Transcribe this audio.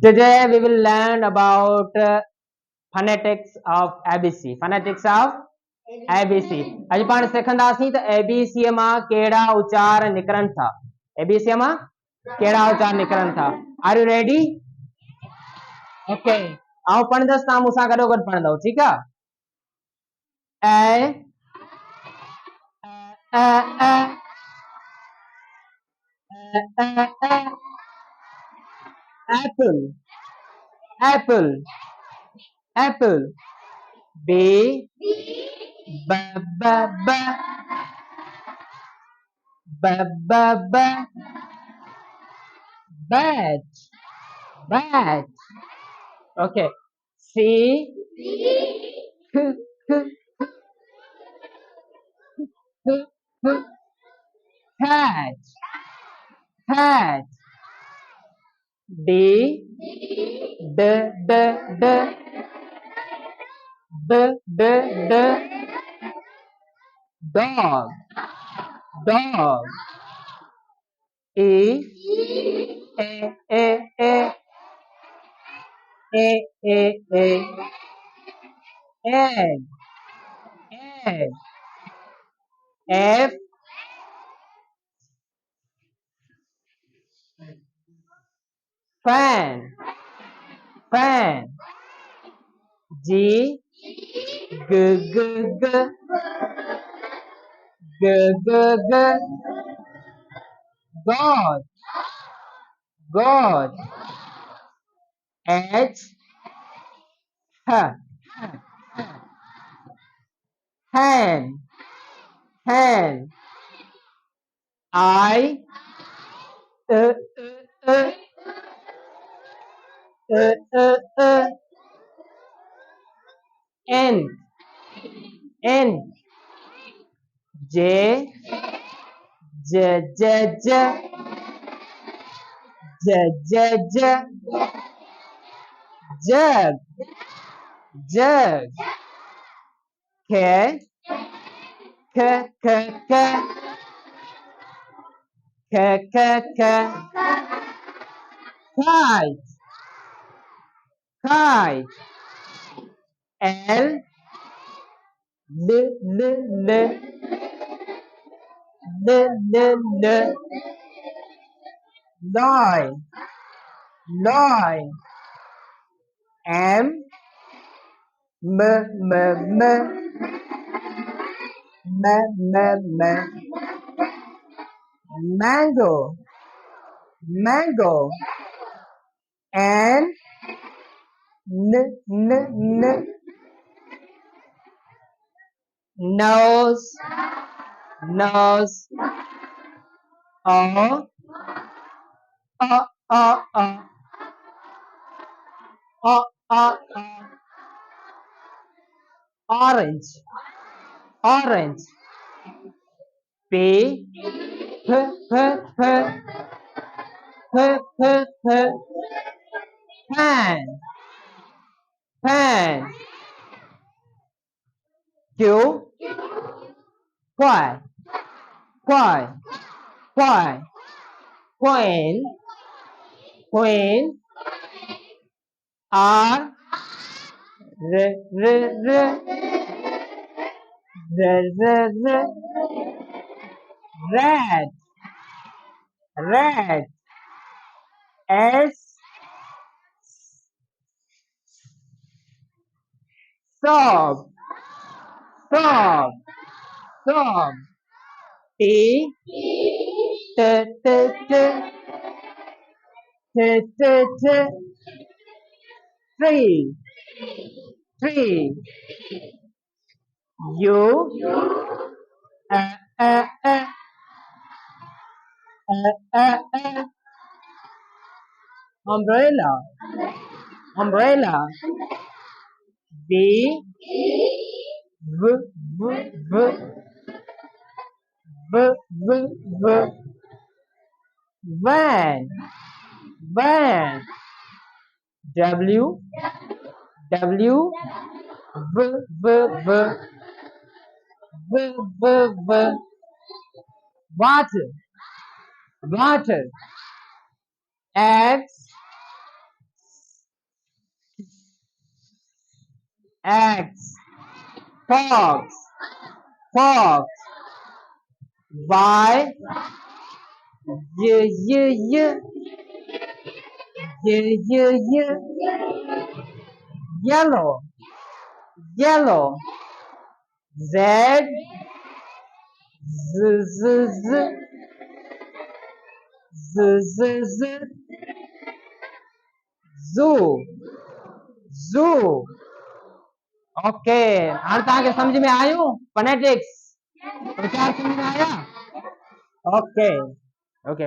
Today we will learn about phonetics of ABC. Phonetics of ABC. अॼु पाण सिखंदासीं त ABC मां कहिड़ा उचार निकिरनि था. ABC मां कहिड़ा उचार निकिरनि था. Are you ready? Okay. आऊं पढ़ंदसि तव्हां मूंसां गॾो गॾु पढ़ंदव. ठीकु आहे? Apple, apple, apple. B, b, b, b, b, b, b, bat, bat. Okay. C, k, k, k, k, cat, cat. D, d, d, d, d, d, d, dog, dog. E, a, a, a, a, a, a, egg, egg. F, fan, fan. G, g, g, g, g, g, g, God, God. H, h, hand, hand. I, uh, uh, N, N. J, j, j, j, j, j, j, jug, jug. K, k, k, k, k, k, k. Kite, kite. L, l, l, l, l, l, l. Line, line. M, m, m, m, m, m, m. Mango, mango. N, n, n, n. Nose, nose. O, o, o, o. O, o, o. Orange, orange. P, p, p, p, p, p, p. Pan, pan. Q, Y, Y, Y. Queen, queen. R, r, r, r, r, r, r. Red, red. S, sob, sob, sob. T, t, t, t, t, t, t. Tree, tree. U, uh, uh, uh, umbrella, umbrella. V, v, v, v, v, v, v. Van, van. W, W, V, V, V, V, V, V. Water, water. X, X, fox, fox. Y, yellow, yellow. Z, z, zoo, zoo. Okay, हाणे तव्हांखे समझ में आयो phonetics? प्रचार समझ में आया? Okay okay